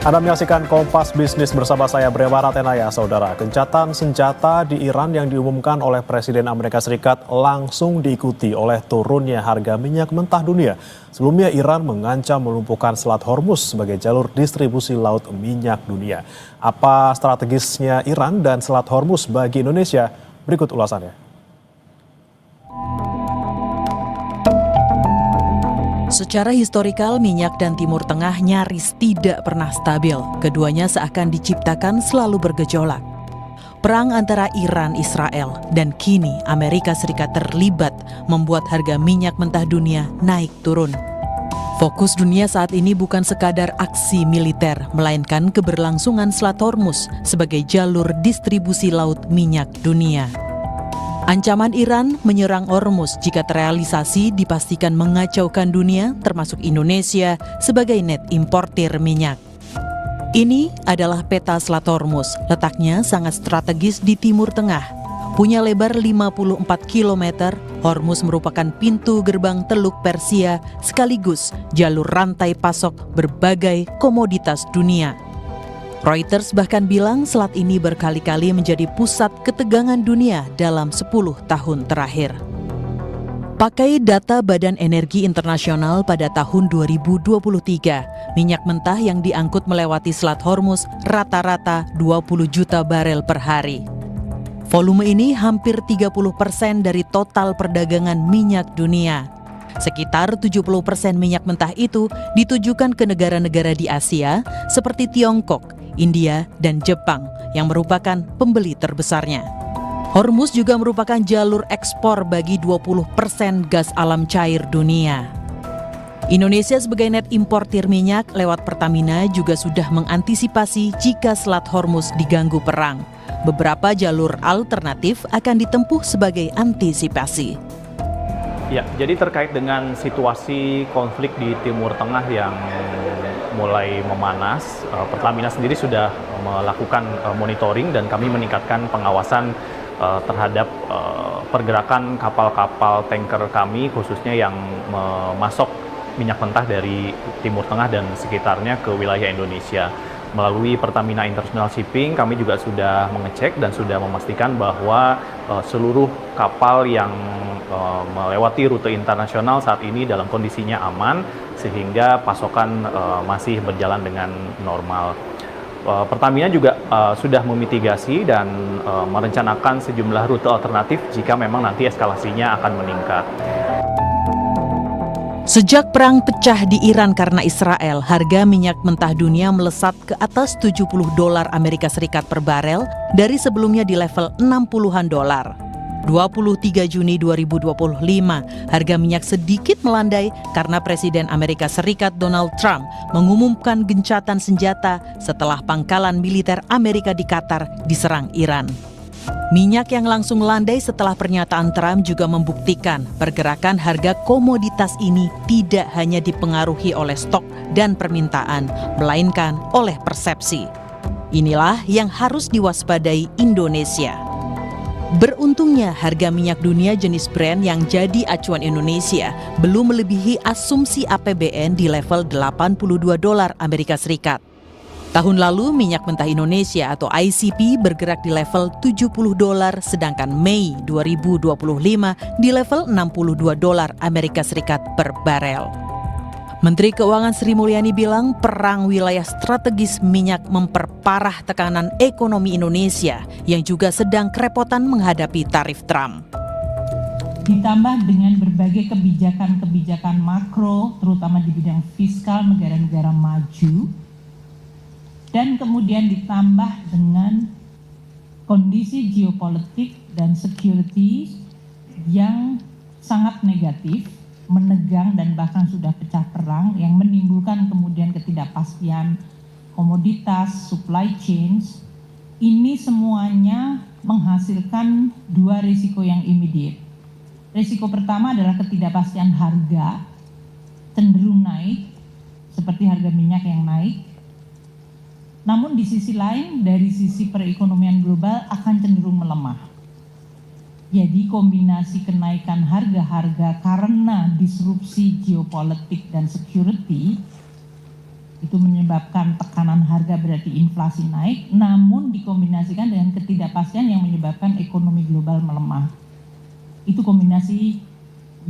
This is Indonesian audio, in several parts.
Anda menyaksikan Kompas Bisnis bersama saya Brema Ratenaya, Saudara. Gencatan senjata di Iran yang diumumkan oleh Presiden Amerika Serikat langsung diikuti oleh turunnya harga minyak mentah dunia. Sebelumnya Iran mengancam melumpuhkan Selat Hormuz sebagai jalur distribusi laut minyak dunia. Apa strategisnya Iran dan Selat Hormuz bagi Indonesia? Berikut ulasannya. Secara historikal, minyak dan Timur Tengah nyaris tidak pernah stabil. Keduanya seakan diciptakan selalu bergejolak. Perang antara Iran, Israel, dan kini Amerika Serikat terlibat membuat harga minyak mentah dunia naik turun. Fokus dunia saat ini bukan sekadar aksi militer, melainkan keberlangsungan Selat Hormuz sebagai jalur distribusi laut minyak dunia. Ancaman Iran menyerang Hormuz jika terrealisasi dipastikan mengacaukan dunia, termasuk Indonesia sebagai net importir minyak. Ini adalah peta Selat Hormuz, letaknya sangat strategis di Timur Tengah. Punya lebar 54 km, Hormuz merupakan pintu gerbang Teluk Persia sekaligus jalur rantai pasok berbagai komoditas dunia. Reuters bahkan bilang selat ini berkali-kali menjadi pusat ketegangan dunia dalam 10 tahun terakhir. Pakai data Badan Energi Internasional pada tahun 2023, minyak mentah yang diangkut melewati Selat Hormuz rata-rata 20 juta barel per hari. Volume ini hampir 30% dari total perdagangan minyak dunia. Sekitar 70% minyak mentah itu ditujukan ke negara-negara di Asia seperti Tiongkok, India, dan Jepang yang merupakan pembeli terbesarnya. Hormuz juga merupakan jalur ekspor bagi 20% gas alam cair dunia. Indonesia sebagai net importir minyak lewat Pertamina juga sudah mengantisipasi jika Selat Hormuz diganggu perang. Beberapa jalur alternatif akan ditempuh sebagai antisipasi. Ya, jadi terkait dengan situasi konflik di Timur Tengah yang mulai memanas, Pertamina sendiri sudah melakukan monitoring dan kami meningkatkan pengawasan terhadap pergerakan kapal-kapal tanker kami, khususnya yang memasok minyak mentah dari Timur Tengah dan sekitarnya ke wilayah Indonesia. Melalui Pertamina International Shipping, kami juga sudah mengecek dan sudah memastikan bahwa seluruh kapal yang melewati rute internasional saat ini dalam kondisinya aman, sehingga pasokan masih berjalan dengan normal. Pertamina juga sudah memitigasi dan merencanakan sejumlah rute alternatif jika memang nanti eskalasinya akan meningkat. Sejak perang pecah di Iran karena Israel, harga minyak mentah dunia melesat ke atas $70 Amerika Serikat per barel dari sebelumnya di level 60-an dolar. 23 Juni 2025, harga minyak sedikit melandai karena Presiden Amerika Serikat Donald Trump mengumumkan gencatan senjata setelah pangkalan militer Amerika di Qatar diserang Iran. Minyak yang langsung landai setelah pernyataan Trump juga membuktikan pergerakan harga komoditas ini tidak hanya dipengaruhi oleh stok dan permintaan, melainkan oleh persepsi. Inilah yang harus diwaspadai Indonesia. Beruntungnya harga minyak dunia jenis Brent yang jadi acuan Indonesia belum melebihi asumsi APBN di level $82 Amerika Serikat. Tahun lalu minyak mentah Indonesia atau ICP bergerak di level $70, sedangkan Mei 2025 di level $62 Amerika Serikat per barel. Menteri Keuangan Sri Mulyani bilang perang wilayah strategis minyak memperparah tekanan ekonomi Indonesia yang juga sedang kerepotan menghadapi tarif Trump. Ditambah dengan berbagai kebijakan-kebijakan makro, terutama di bidang fiskal negara-negara maju, dan kemudian ditambah dengan kondisi geopolitik dan security yang sangat negatif, menegang dan bahkan sudah pecah perang yang menimbulkan kemudian ketidakpastian komoditas, supply chains, ini semuanya menghasilkan dua risiko yang immediate. Risiko pertama adalah ketidakpastian harga cenderung naik, seperti harga minyak yang naik. Namun di sisi lain, dari sisi perekonomian global akan cenderung melemah. Jadi kombinasi kenaikan harga-harga karena disrupsi geopolitik dan security itu menyebabkan tekanan harga berarti inflasi naik, namun dikombinasikan dengan ketidakpastian yang menyebabkan ekonomi global melemah. Itu kombinasi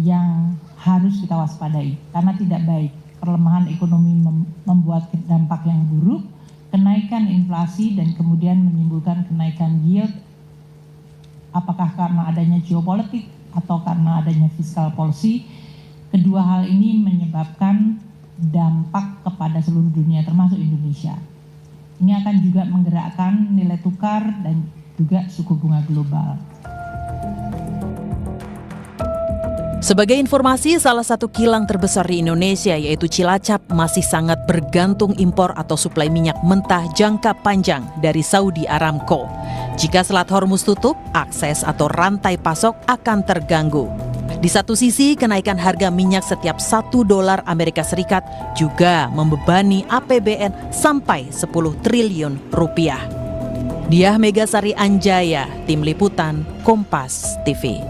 yang harus kita waspadai karena tidak baik. Perlemahan ekonomi membuat dampak yang buruk, kenaikan inflasi dan kemudian menimbulkan kenaikan yield, apakah karena adanya geopolitik atau karena adanya fiscal policy. Kedua hal ini menyebabkan dampak kepada seluruh dunia termasuk Indonesia. Ini akan juga menggerakkan nilai tukar dan juga suku bunga global. Sebagai informasi, salah satu kilang terbesar di Indonesia yaitu Cilacap masih sangat bergantung impor atau suplai minyak mentah jangka panjang dari Saudi Aramco. Jika Selat Hormuz tutup, akses atau rantai pasok akan terganggu. Di satu sisi, kenaikan harga minyak setiap $1 Amerika Serikat juga membebani APBN sampai 10 triliun rupiah. Diah Megasari Anjaya, Tim Liputan, Kompas TV.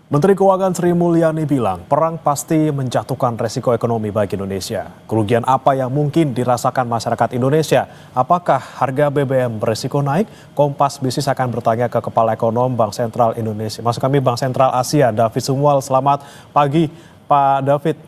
Menteri Keuangan Sri Mulyani bilang perang pasti menjatuhkan resiko ekonomi bagi Indonesia. Kerugian apa yang mungkin dirasakan masyarakat Indonesia? Apakah harga BBM beresiko naik? Kompas Bisnis akan bertanya ke Kepala Ekonom Bank Sentral Indonesia. Maksud kami Bank Sentral Asia, David Sumual. Selamat pagi, Pak David.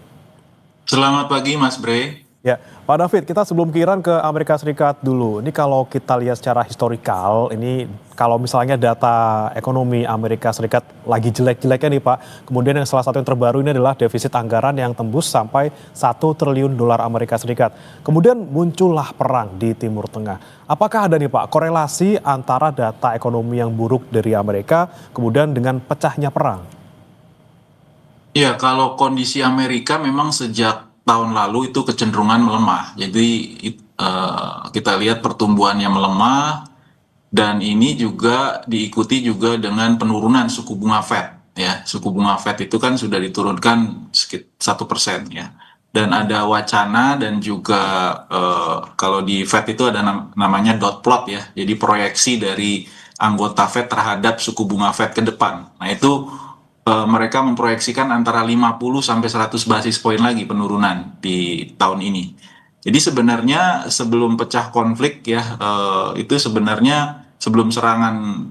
Selamat pagi, Mas Bre. Ya, Pak David, kita sebelum ke Iran ke Amerika Serikat dulu. Ini kalau kita lihat secara historikal, ini kalau misalnya data ekonomi Amerika Serikat lagi jelek-jeleknya nih Pak. Kemudian yang salah satu yang terbaru ini adalah defisit anggaran yang tembus sampai 1 triliun dolar Amerika Serikat. Kemudian muncullah perang di Timur Tengah. Apakah ada nih Pak korelasi antara data ekonomi yang buruk dari Amerika kemudian dengan pecahnya perang? Ya, kalau kondisi Amerika memang sejak tahun lalu itu kecenderungan melemah. Jadi kita lihat pertumbuhannya melemah dan ini juga diikuti juga dengan penurunan suku bunga Fed. Ya, suku bunga Fed itu kan sudah diturunkan sekitar 1% ya. Dan ada wacana dan juga kalau di Fed itu ada namanya dot plot ya. Jadi proyeksi dari anggota Fed terhadap suku bunga Fed ke depan. Nah itu mereka memproyeksikan antara 50 sampai 100 basis poin lagi penurunan di tahun ini. Jadi sebenarnya sebelum pecah konflik ya, itu sebenarnya sebelum serangan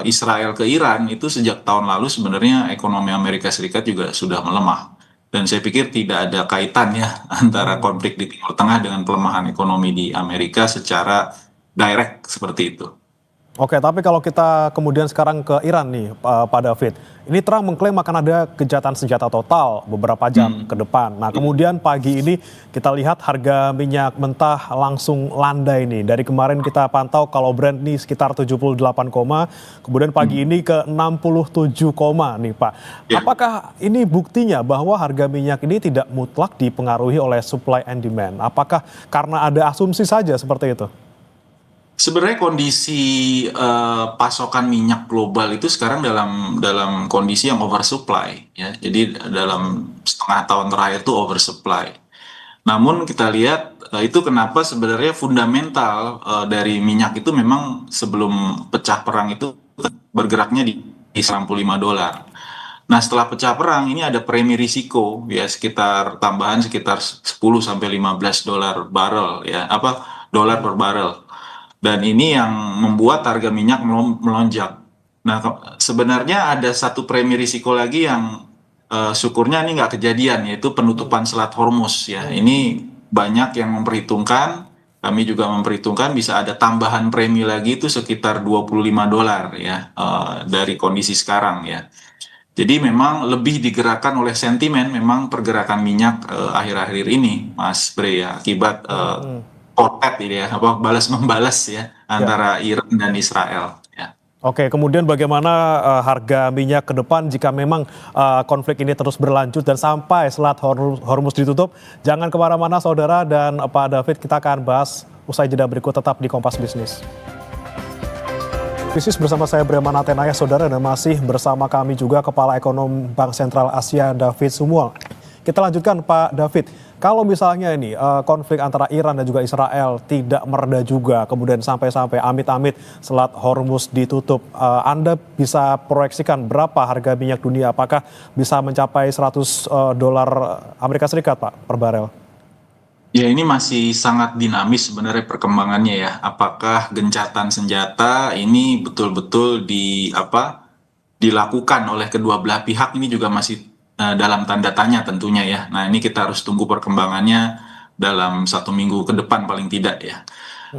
Israel ke Iran itu sejak tahun lalu sebenarnya ekonomi Amerika Serikat juga sudah melemah. Dan saya pikir tidak ada kaitannya antara konflik di Timur Tengah dengan pelemahan ekonomi di Amerika secara direct seperti itu. Oke, tapi kalau kita kemudian sekarang ke Iran nih, Pak David. Ini Trump mengklaim akan ada gencatan senjata total beberapa jam ke depan. Nah, kemudian pagi ini kita lihat harga minyak mentah langsung landai nih. Dari kemarin kita pantau kalau Brent nih sekitar 78, kemudian pagi ini ke 67, nih Pak. Ya. Apakah ini buktinya bahwa harga minyak ini tidak mutlak dipengaruhi oleh supply and demand? Apakah karena ada asumsi saja seperti itu? Sebenarnya kondisi pasokan minyak global itu sekarang dalam kondisi yang oversupply ya. Jadi dalam setengah tahun terakhir itu oversupply. Namun kita lihat itu kenapa sebenarnya fundamental dari minyak itu memang sebelum pecah perang itu bergeraknya di $65. Nah, setelah pecah perang ini ada premi risiko ya sekitar tambahan sekitar 10 sampai $15 barrel ya, dolar per barrel. Dan ini yang membuat harga minyak melonjak. Nah, sebenarnya ada satu premi risiko lagi yang syukurnya ini nggak kejadian, yaitu penutupan Selat Hormuz ya. Ini banyak yang memperhitungkan, kami juga memperhitungkan bisa ada tambahan premi lagi itu sekitar $25 ya dari kondisi sekarang ya. Jadi memang lebih digerakkan oleh sentimen memang pergerakan minyak akhir-akhir ini, Mas Bre ya, akibat kotet ini ya, balas-membalas ya antara Iran dan Israel. Ya. Oke, kemudian bagaimana harga minyak ke depan jika memang konflik ini terus berlanjut dan sampai Selat Hormuz ditutup? Jangan kemana-mana saudara dan Pak David, kita akan bahas usai jeda berikut tetap di Kompas Bisnis. Bisnis bersama saya Bremana Tenaya, saudara, dan masih bersama kami juga Kepala Ekonom Bank Sentral Asia David Sumual. Kita lanjutkan Pak David. kalau misalnya ini konflik antara Iran dan juga Israel tidak mereda juga, kemudian sampai-sampai amit-amit Selat Hormuz ditutup, Anda bisa proyeksikan berapa harga minyak dunia? Apakah bisa mencapai $100 Amerika Serikat, Pak, per barel? Ya, ini masih sangat dinamis sebenarnya perkembangannya ya. Apakah gencatan senjata ini betul-betul dilakukan oleh kedua belah pihak, ini juga masih dalam tanda tanya tentunya ya. Nah, ini kita harus tunggu perkembangannya dalam 1 minggu ke depan paling tidak ya.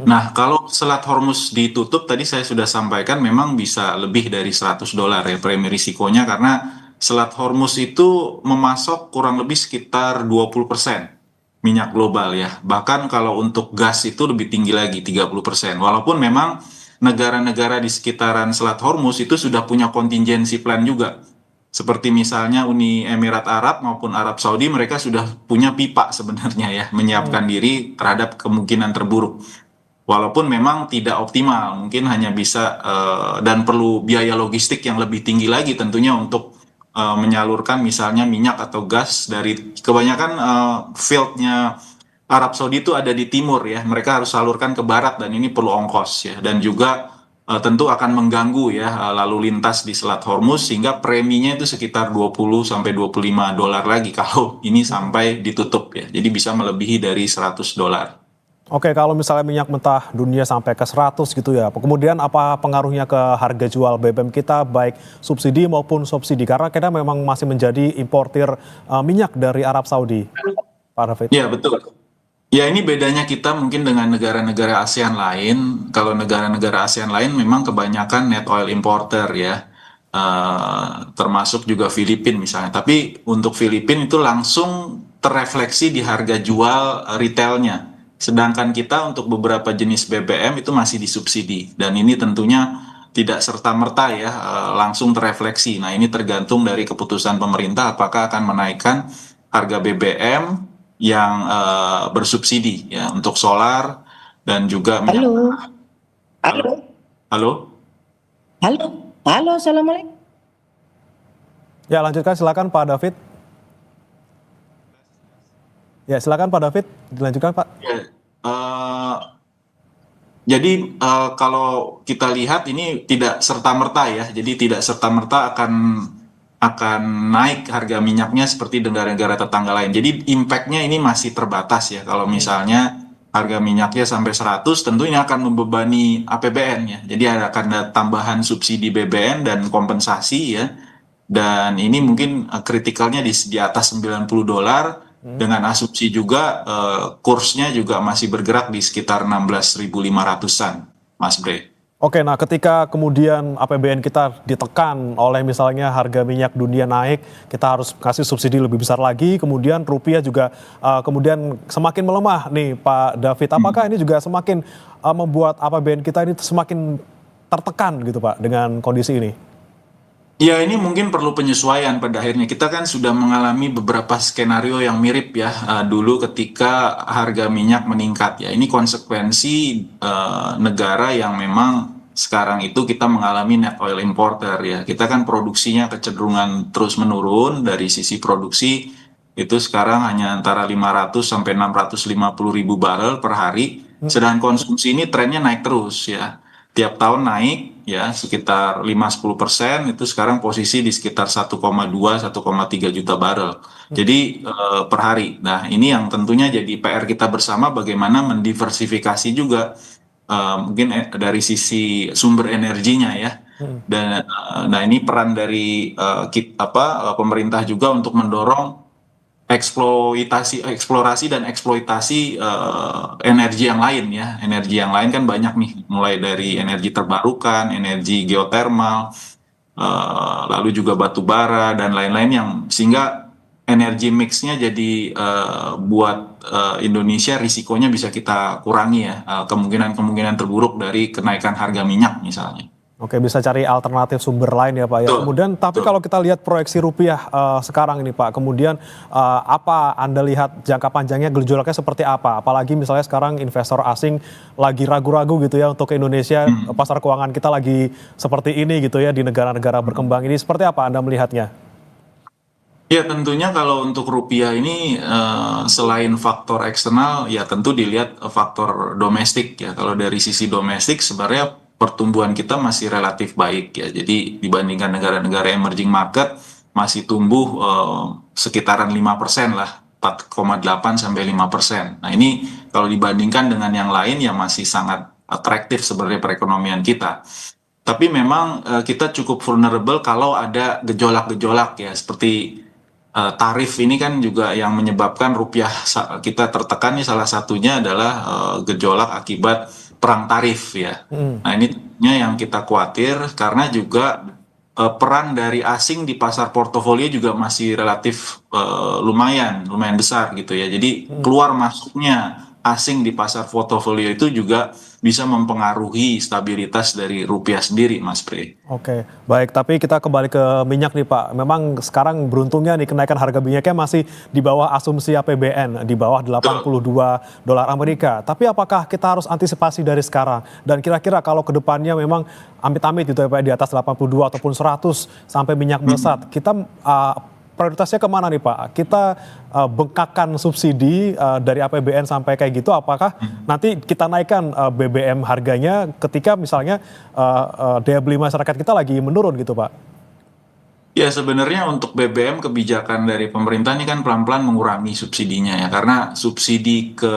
Nah, kalau Selat Hormuz ditutup, tadi saya sudah sampaikan memang bisa lebih dari $100 ya premi risikonya, karena Selat Hormuz itu memasok kurang lebih sekitar 20% minyak global ya. Bahkan kalau untuk gas itu lebih tinggi lagi, 30%. Walaupun memang negara-negara di sekitaran Selat Hormuz itu sudah punya contingency plan juga. Seperti misalnya Uni Emirat Arab maupun Arab Saudi, mereka sudah punya pipa sebenarnya ya, menyiapkan diri terhadap kemungkinan terburuk. Walaupun memang tidak optimal, mungkin hanya bisa dan perlu biaya logistik yang lebih tinggi lagi tentunya untuk menyalurkan misalnya minyak atau gas dari kebanyakan fieldnya Arab Saudi itu ada di timur ya, mereka harus salurkan ke barat dan ini perlu ongkos ya, dan juga tentu akan mengganggu ya lalu lintas di Selat Hormuz, sehingga preminya itu sekitar 20 sampai $25 lagi kalau ini sampai ditutup ya, jadi bisa melebihi dari $100. Oke, kalau misalnya minyak mentah dunia sampai ke 100 gitu ya, kemudian apa pengaruhnya ke harga jual BBM kita, baik subsidi maupun subsidi? Karena kita memang masih menjadi importir minyak dari Arab Saudi, Pak David. Ya, betul. Ya, ini bedanya kita mungkin dengan negara-negara ASEAN lain. Kalau negara-negara ASEAN lain memang kebanyakan net oil importer ya, termasuk juga Filipina misalnya. Tapi untuk Filipina itu langsung terrefleksi di harga jual retailnya. Sedangkan kita untuk beberapa jenis BBM itu masih disubsidi. Dan ini tentunya tidak serta-merta ya langsung terrefleksi. Nah, ini tergantung dari keputusan pemerintah apakah akan menaikkan harga BBM yang bersubsidi ya untuk solar dan juga minyak. Halo, Halo? halo, halo, assalamualaikum. Ya, lanjutkan silakan Pak David. Ya, silakan Pak David, dilanjutkan Pak. Ya, jadi kalau kita lihat ini tidak serta-merta ya, jadi tidak serta-merta akan naik harga minyaknya seperti negara-negara tetangga lain. Jadi impact-nya ini masih terbatas ya. Kalau misalnya harga minyaknya sampai 100, tentu ini akan membebani APBN ya. Jadi akan ada tambahan subsidi BBM dan kompensasi ya. Dan ini mungkin kritikalnya di atas $90. Dengan asumsi juga kursnya juga masih bergerak di sekitar 16.500-an, Mas Bre. Oke, nah ketika kemudian APBN kita ditekan oleh misalnya harga minyak dunia naik, kita harus kasih subsidi lebih besar lagi, kemudian rupiah juga kemudian semakin melemah nih Pak David. Apakah ini juga semakin membuat APBN kita ini semakin tertekan gitu Pak dengan kondisi ini? Ya, ini mungkin perlu penyesuaian pada akhirnya. Kita kan sudah mengalami beberapa skenario yang mirip ya dulu ketika harga minyak meningkat ya. Ini konsekuensi negara yang memang sekarang itu kita mengalami net oil importer ya. Kita kan produksinya kecenderungan terus menurun dari sisi produksi, itu sekarang hanya antara 500 sampai 650 ribu barel per hari. Sedangkan konsumsi ini trennya naik terus ya. Tiap tahun naik ya sekitar 5-10%, itu sekarang posisi di sekitar 1,2-1,3 juta barel. Jadi per hari. Nah, ini yang tentunya jadi PR kita bersama, bagaimana mendiversifikasi juga mungkin dari sisi sumber energinya ya. Dan nah, ini peran dari pemerintah juga untuk mendorong eksplorasi dan eksploitasi energi yang lain ya. Energi yang lain kan banyak nih, mulai dari energi terbarukan, energi geotermal, lalu juga batu bara dan lain-lain, yang sehingga energi mixnya jadi buat Indonesia risikonya bisa kita kurangi ya, kemungkinan terburuk dari kenaikan harga minyak misalnya. Oke, bisa cari alternatif sumber lain ya Pak ya. Kemudian tapi kalau kita lihat proyeksi rupiah sekarang ini Pak, kemudian apa Anda lihat jangka panjangnya gejolaknya seperti apa? Apalagi misalnya sekarang investor asing lagi ragu-ragu gitu ya untuk ke Indonesia, pasar keuangan kita lagi seperti ini gitu ya di negara-negara berkembang ini. Seperti apa Anda melihatnya? Ya tentunya kalau untuk rupiah ini selain faktor eksternal ya tentu dilihat faktor domestik ya. Kalau dari sisi domestik sebenarnya pertumbuhan kita masih relatif baik ya. Jadi dibandingkan negara-negara emerging market masih tumbuh sekitaran 5% lah, 4,8 sampai 5%. Nah ini kalau dibandingkan dengan yang lain ya masih sangat atraktif sebenarnya perekonomian kita. Tapi memang kita cukup vulnerable kalau ada gejolak-gejolak ya seperti tarif ini kan juga yang menyebabkan rupiah kita tertekan nih, salah satunya adalah gejolak akibat perang tarif ya. Nah ini tentunya yang kita khawatir karena juga peran dari asing di pasar portofolio juga masih relatif lumayan besar gitu ya. Jadi keluar masuknya asing di pasar portofolio itu juga bisa mempengaruhi stabilitas dari rupiah sendiri, Mas Bre. Oke, baik. Tapi kita kembali ke minyak nih Pak. Memang sekarang beruntungnya nih kenaikan harga minyaknya masih di bawah asumsi APBN, di bawah 82 dolar Amerika. Tapi apakah kita harus antisipasi dari sekarang? Dan kira-kira kalau ke depannya memang amit-amit gitu ya Pak, di atas 82 ataupun 100 sampai minyak melesat, kita prioritasnya kemana nih Pak? Kita bengkakkan subsidi dari APBN sampai kayak gitu, apakah nanti kita naikkan BBM harganya ketika misalnya daya beli masyarakat kita lagi menurun gitu Pak? Ya sebenarnya untuk BBM kebijakan dari pemerintah ini kan pelan-pelan mengurangi subsidinya ya, karena subsidi ke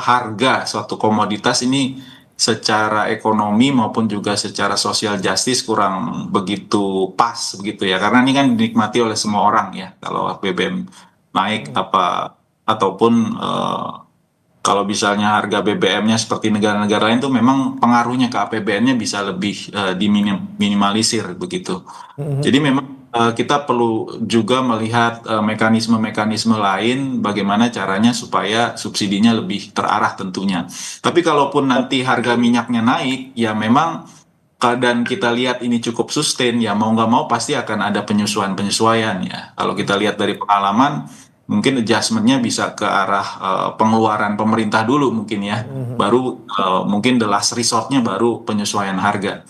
harga suatu komoditas ini secara ekonomi maupun juga secara social justice kurang begitu pas begitu ya, karena ini kan dinikmati oleh semua orang ya kalau BBM naik ataupun kalau misalnya harga BBM-nya seperti negara-negara lain tuh memang pengaruhnya ke APBN-nya bisa lebih diminimalisir begitu. Jadi memang kita perlu juga melihat mekanisme-mekanisme lain bagaimana caranya supaya subsidinya lebih terarah tentunya. Tapi kalaupun nanti harga minyaknya naik, ya memang dan kita lihat ini cukup sustain, ya mau nggak mau pasti akan ada penyesuaian-penyesuaian ya. Kalau kita lihat dari pengalaman, mungkin adjustment-nya bisa ke arah pengeluaran pemerintah dulu mungkin ya, baru mungkin the last resort-nya baru penyesuaian harga.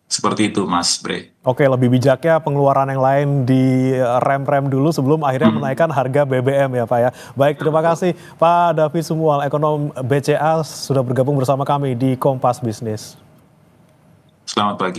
Seperti itu Mas Bre. Oke, lebih bijaknya pengeluaran yang lain di rem-rem dulu sebelum akhirnya menaikkan harga BBM ya Pak ya. Baik, terima kasih Pak David Sumual, ekonom BCA sudah bergabung bersama kami di Kompas Bisnis. Selamat pagi.